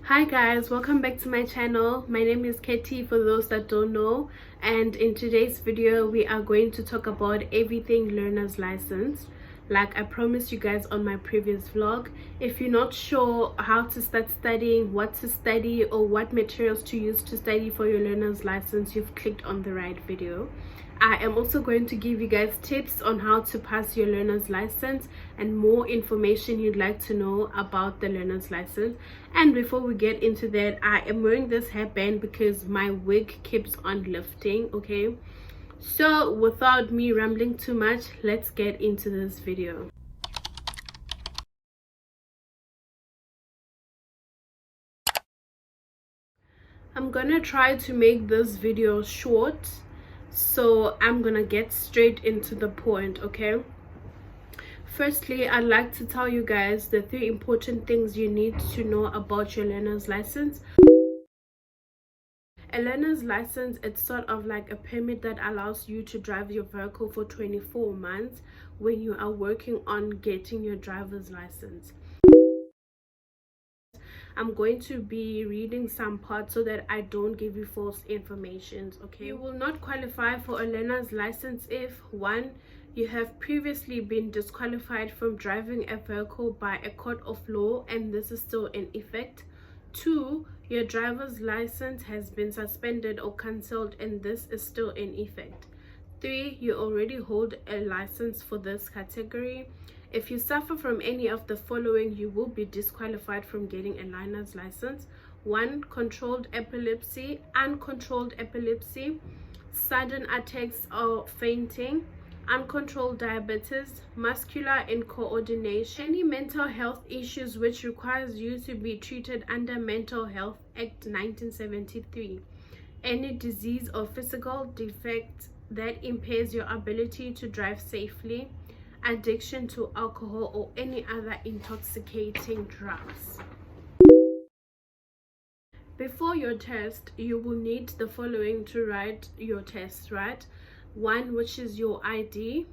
Hi guys, welcome back to my channel. My name is Khethie for those that don't know, and in today's video we are going to talk about everything learner's license. Like I promised you guys on my previous vlog, if you're not sure how to start studying, what to study, or what materials to use to study for your learner's license, you've clicked on the right video. I am also going to give you guys tips on how to pass your learner's license and more information you'd like to know about the learner's license. And before we get into that, I am wearing this headband because my wig keeps on lifting. Okay, so without me rambling too much, let's get into this video. I'm gonna try to make this video short, so I'm gonna get straight into the point. Okay, firstly, I'd like to tell you guys the 3 important things you need to know about your learner's license. A learner's license, it's sort of like a permit that allows you to drive your vehicle for 24 months when you are working on getting your driver's license. I'm going to be reading some parts so that I don't give you false information. Okay, you will not qualify for a learner's license if 1, you have previously been disqualified from driving a vehicle by a court of law and this is still in effect. 2, your driver's license has been suspended or cancelled and this is still in effect. 3, you already hold a license for this category. If you suffer from any of the following, you will be disqualified from getting a learner's license. 1, controlled epilepsy, uncontrolled epilepsy, sudden attacks or fainting, uncontrolled diabetes, muscular incoordination, any mental health issues which requires you to be treated under Mental Health Act 1973, any disease or physical defect that impairs your ability to drive safely, addiction to alcohol or any other intoxicating drugs. Before your test, you will need the following to write your test, right? 1, which is your ID.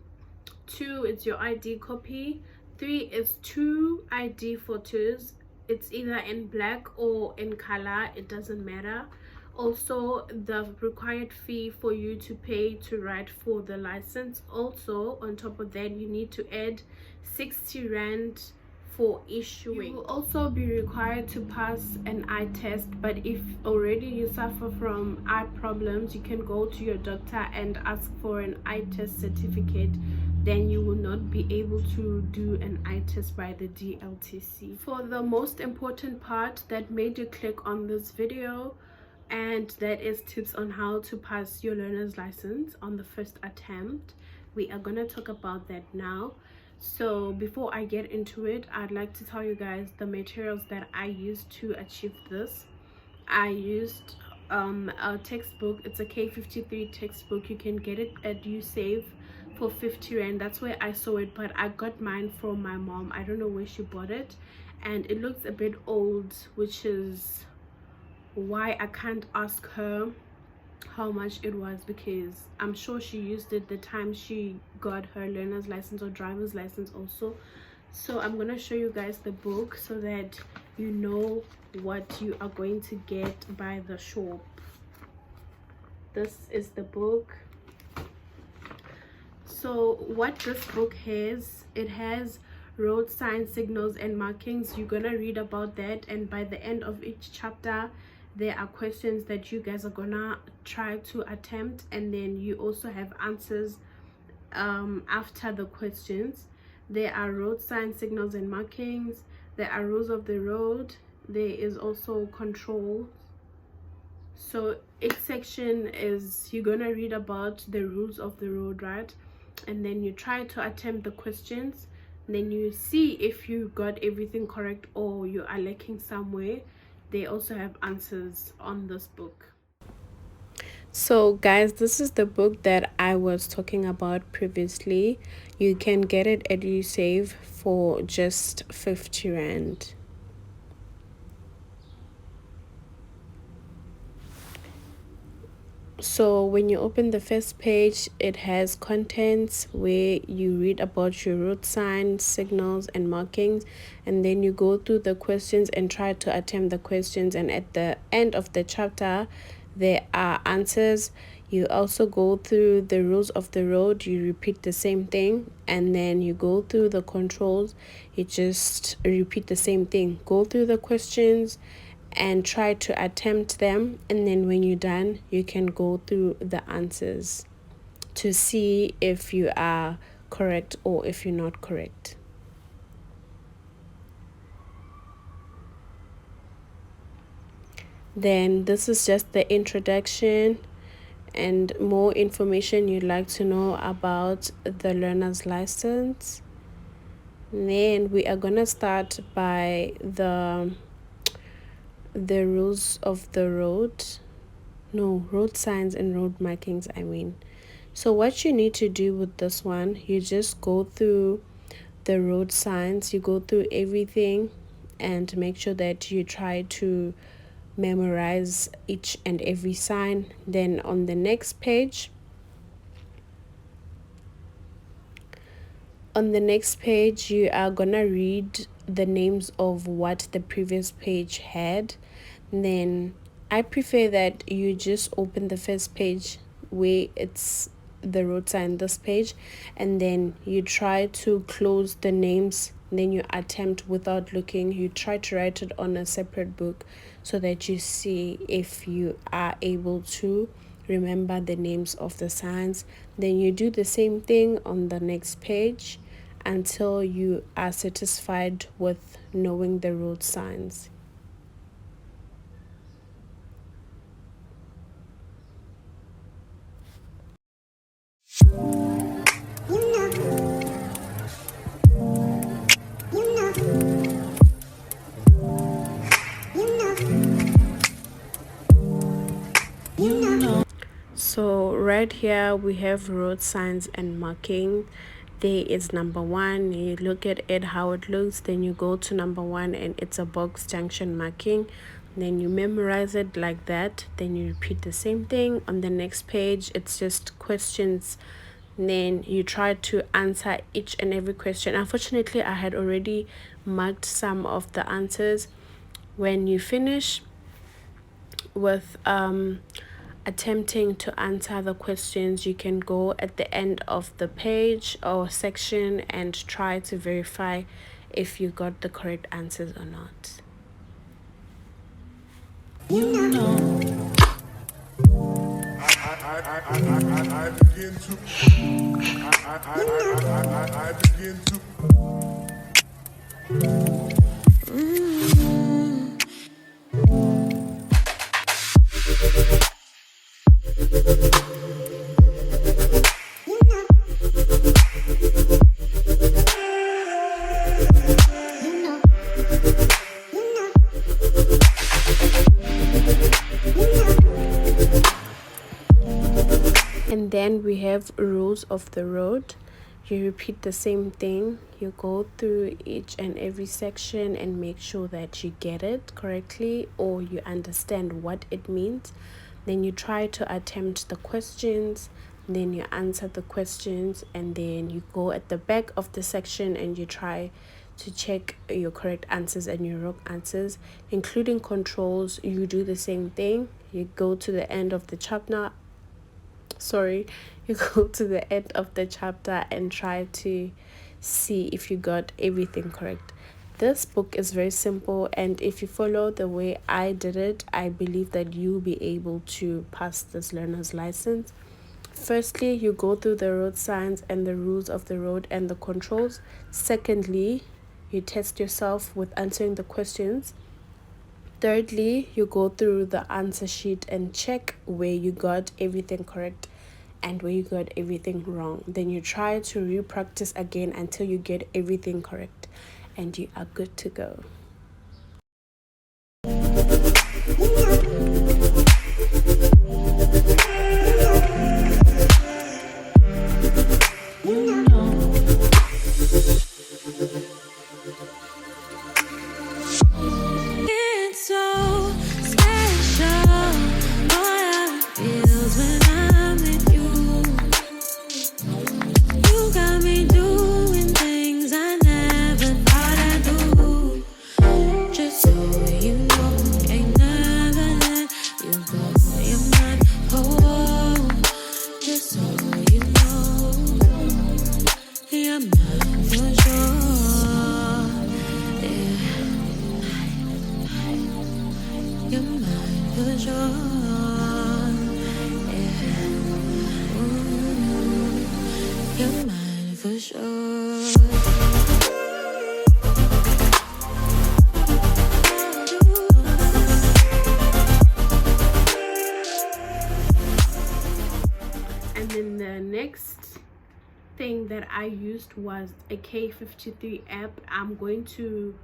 2, it's your ID copy. 3 is 2 ID photos. It's either in black or in color, it doesn't matter. Also, the required fee for you to pay to write for the license. Also, on top of that, you need to add 60 rand for issuing. You will also be required to pass an eye test, but if already you suffer from eye problems, you can go to your doctor and ask for an eye test certificate. Then you will not be able to do an eye test by the DLTC. For the most important part that made you click on this video, and that is tips on how to pass your learner's license on the first attempt, we are going to talk about that now. So before I get into it, I'd like to tell you guys the materials that I used to achieve this. I used a textbook. It's a K53 textbook. You can get it at USave for 50 rand. That's where I saw it, but I got mine from my mom. I don't know where she bought it, and it looks a bit old, which is why I can't ask her how much it was, because I'm sure she used it the time she got her learner's license or driver's license also. So I'm gonna show you guys the book so that you know what you are going to get by the shop. This is the book. So what this book has, it has road signs, signals and markings. You're gonna read about that, and by the end of each chapter there are questions that you guys are gonna try to attempt, and then you also have answers after the questions. There are road signs, signals and markings. There are rules of the road. There is also control. So each section is, you're gonna read about the rules of the road, right? And then you try to attempt the questions, and then you see if you got everything correct or you are lacking somewhere. They also have answers on this book. So guys, this is the book that I was talking about previously. You can get it at USave for just 50 rand. So when you open the first page, it has contents where you read about your road signs, signals, and markings, and then you go through the questions and try to attempt the questions. And at the end of the chapter, there are answers. You also go through the rules of the road, you repeat the same thing, and then you go through the controls, you just repeat the same thing. Go through the questions and try to attempt them, and then when you're done, you can go through the answers to see if you are correct or if you're not correct. Then this is just the introduction and more information you'd like to know about the learner's license. Then we are gonna start by the rules of the road. No, road signs and road markings, I mean. So what you need to do with this one, you just go through the road signs, you go through everything and make sure that you try to memorize each and every sign. Then on the next page, you are gonna read the names of what the previous page had. Then I prefer that you just open the first page where it's the road sign, this page, and then you try to close the names. Then you attempt without looking, you try to write it on a separate book so that you see if you are able to remember the names of the signs. Then you do the same thing on the next page until you are satisfied with knowing the road signs. So right here we have road signs and marking. There is number one. You look at it how it looks, then you go to number one and it's a box junction marking. Then you memorize it like that, then you repeat the same thing. On the next page it's just questions, then you try to answer each and every question. Unfortunately, I had already marked some of the answers. When you finish with attempting to answer the questions, you can go at the end of the page or section and try to verify if you got the correct answers or not. I begin And then we have rules of the road. You repeat the same thing. You go through each and every section and make sure that you get it correctly or you understand what it means. Then you try to attempt the questions, then you answer the questions, and then you go at the back of the section and you try to check your correct answers and your wrong answers, including controls. You do the same thing. You go to the end of the chapter. You go to the end of the chapter and try to see if you got everything correct. This book is very simple, and if you follow the way I did it, I believe that you'll be able to pass this learner's license. Firstly, you go through the road signs and the rules of the road and the controls. Secondly, you test yourself with answering the questions. Thirdly, you go through the answer sheet and check where you got everything correct and where you got everything wrong. Then you try to re-practice again until you get everything correct and you are good to go. It's so special, boy, it feels when You're mine for sure. Yeah. You're mine for sure. And then the next thing that I used was a K53 app. I'm going to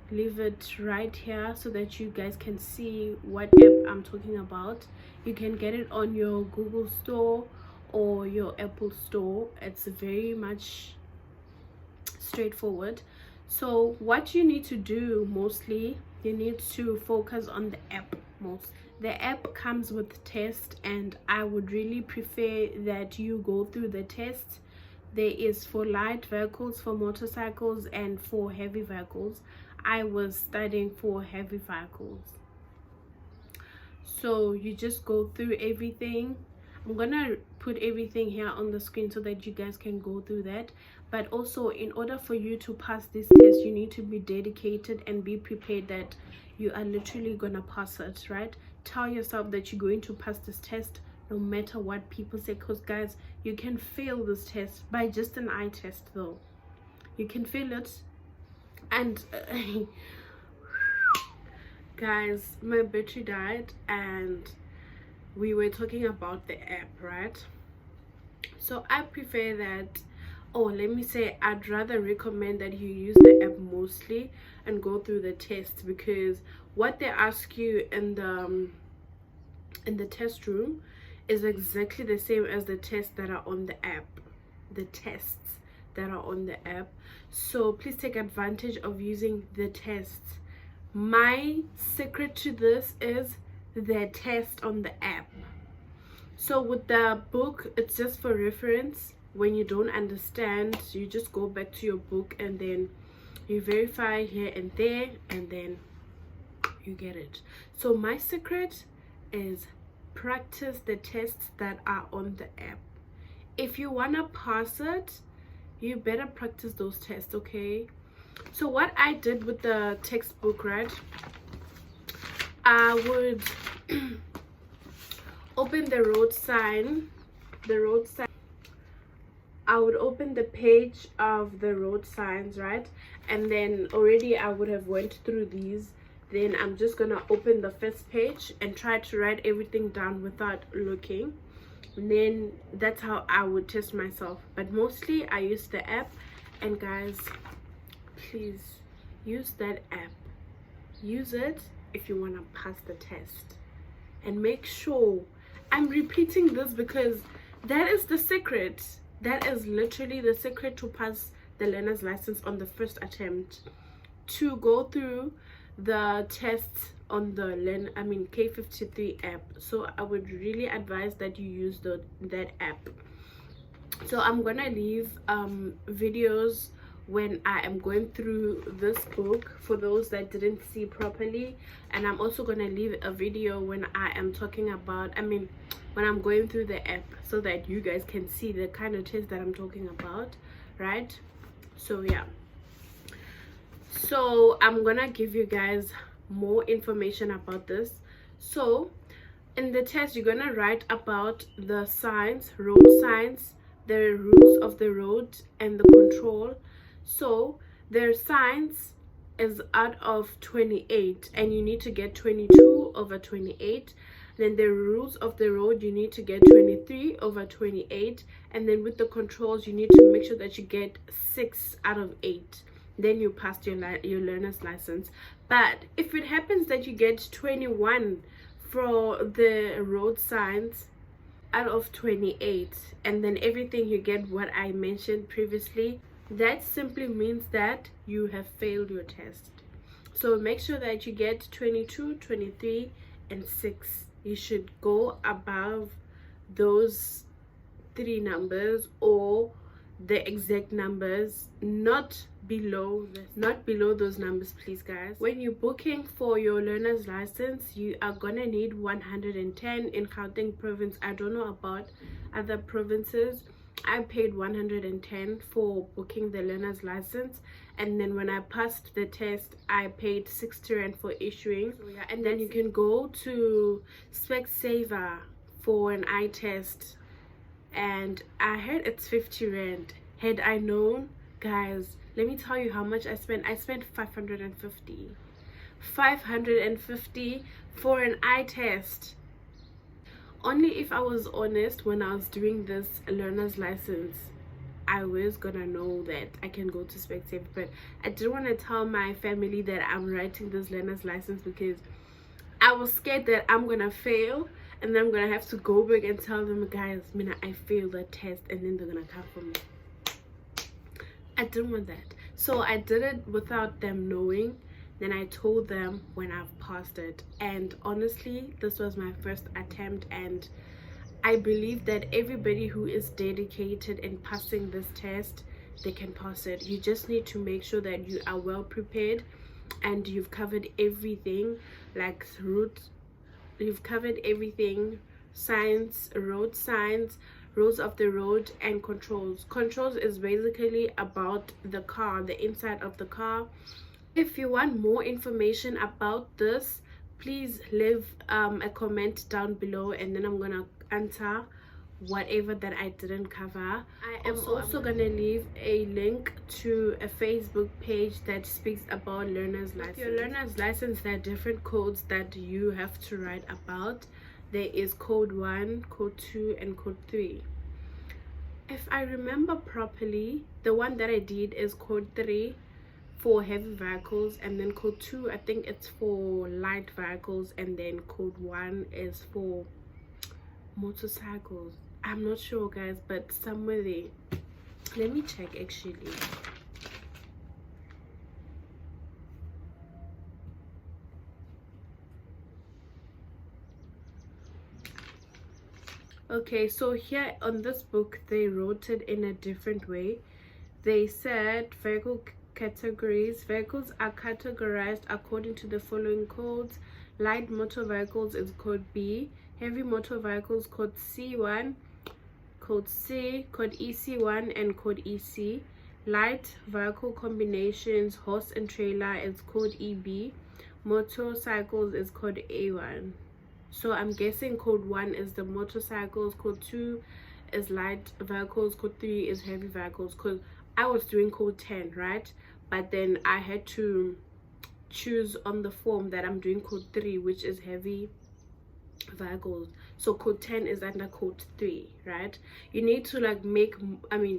leave it right here so that you guys can see what app I'm talking about. You can get it on your Google store or your Apple store. It's very much straightforward. So what you need to do, mostly you need to focus on the app most. The app comes with tests, and I would really prefer that you go through the tests. There is for light vehicles, for motorcycles, and for heavy vehicles. I was studying for heavy vehicles, so you just go through everything. I'm gonna put everything here on the screen so that you guys can go through that. But also, in order for you to pass this test, you need to be dedicated and be prepared that you are literally gonna pass it, right? Tell yourself that you're going to pass this test no matter what people say, because guys, you can fail this test by just an eye test though. You can fail it. And guys, my battery died and we were talking about the app, right? So I prefer that, or let me say, I'd rather recommend that you use the app mostly and go through the test, because what they ask you in the test room is exactly the same as the tests that are on the app. The tests that are on the app. So please take advantage of using the tests. My secret to this is the test on the app. So with the book, it's just for reference. When you don't understand, you just go back to your book and then you verify here and there, and then you get it. So my secret is practice the tests that are on the app. If you want to pass it, you better practice those tests, okay? So what I did with the textbook, right, I would open the road sign. I would open the page of the road signs, right? And then already I would have went through these. Then I'm just gonna open the first page and try to write everything down without looking. And then that's how I would test myself. But mostly I use the app. And guys, please use that app. Use it if you want to pass the test. And make sure, I'm repeating this because that is the secret. That is literally the secret to pass the learner's license on the first attempt. To go through the tests on the K53 app. So I would really advise that you use that app. So I'm gonna leave videos when I am going through this book for those that didn't see properly, and I'm also gonna leave a video when I am talking about when I'm going through the app, so that you guys can see the kind of test that I'm talking about, right? So yeah, so I'm gonna give you guys more information about this. So in the test, you're gonna write about the signs, road signs, the rules of the road, and the control. So their signs is out of 28, and you need to get 22 over 28. Then the rules of the road, you need to get 23 over 28. And then with the controls, you need to make sure that you get 6 out of 8. Then you pass your learner's license. But if it happens that you get 21 for the road signs out of 28, and then everything you get what I mentioned previously, that simply means that you have failed your test. So make sure that you get 22, 23, and 6. You should go above those 3 numbers, or the exact numbers, not below those numbers, please guys. When you're booking for your learner's license, you are gonna need 110 in Gauteng province. I don't know about other provinces. I paid 110 for booking the learner's license, and then when I passed the test I paid 60 rand for issuing. So yeah, and then you can go to Specsaver for an eye test, and I heard it's 50 rand. Had I known, guys, let me tell you how much I spent. I spent 550 for an eye test. Only if I was honest when I was doing this learner's license, I was gonna know that I can go to Spectator, but I didn't want to tell my family that I'm writing this learner's license because I was scared that I'm gonna fail, and then I'm gonna have to go back and tell them, guys, Mina, I failed the test, and then they're gonna come for me. I didn't want that, so I did it without them knowing. Then I told them when I've passed it, and honestly this was my first attempt, and I believe that everybody who is dedicated in passing this test, they can pass it. You just need to make sure that you are well prepared and you've covered everything, like routes, you've covered everything, signs, road signs, rules of the road, and controls. Controls is basically about the car, the inside of the car. If you want more information about this, please leave a comment down below, and then I'm gonna answer whatever that I didn't cover. I am also gonna leave a link to a Facebook page that speaks about learner's license. With your learner's license, there are different codes that you have to write about. There is code 1, code 2, and code 3. If I remember properly, the one that I did is code 3 for heavy vehicles, and then code 2, I think it's for light vehicles, and then code 1 is for motorcycles. I'm not sure, guys, but somewhere there. Let me check actually. Okay, so here on this book they wrote it in a different way. They said vehicle categories. Vehicles are categorized according to the following codes. Light motor vehicles is code B, heavy motor vehicles code C1, code C, code EC1, and code EC. Light vehicle combinations, horse and trailer, is code EB. Motorcycles is code A1. So I'm guessing code 1 is the motorcycles, code 2 is light vehicles, code 3 is heavy vehicles, because I was doing code 10, right? But then I had to choose on the form that I'm doing code 3, which is heavy vehicles. So code 10 is under code 3, right? You need to like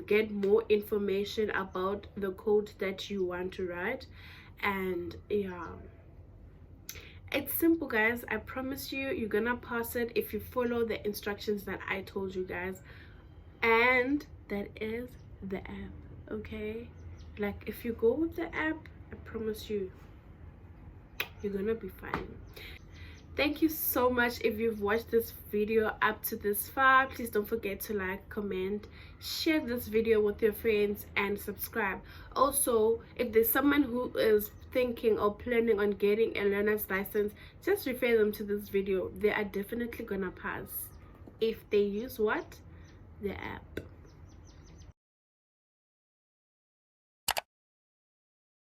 get more information about the code that you want to write. And yeah, it's simple, guys. I promise you, you're gonna pass it if you follow the instructions that I told you guys. And that is the app, okay? Like if you go with the app, I promise you, you're gonna be fine. Thank you so much. If you've watched this video up to this far, please don't forget to like, comment, share this video with your friends, and subscribe. Also, if there's someone who is thinking or planning on getting a learner's license, just refer them to this video. They are definitely gonna pass if they use what? The app.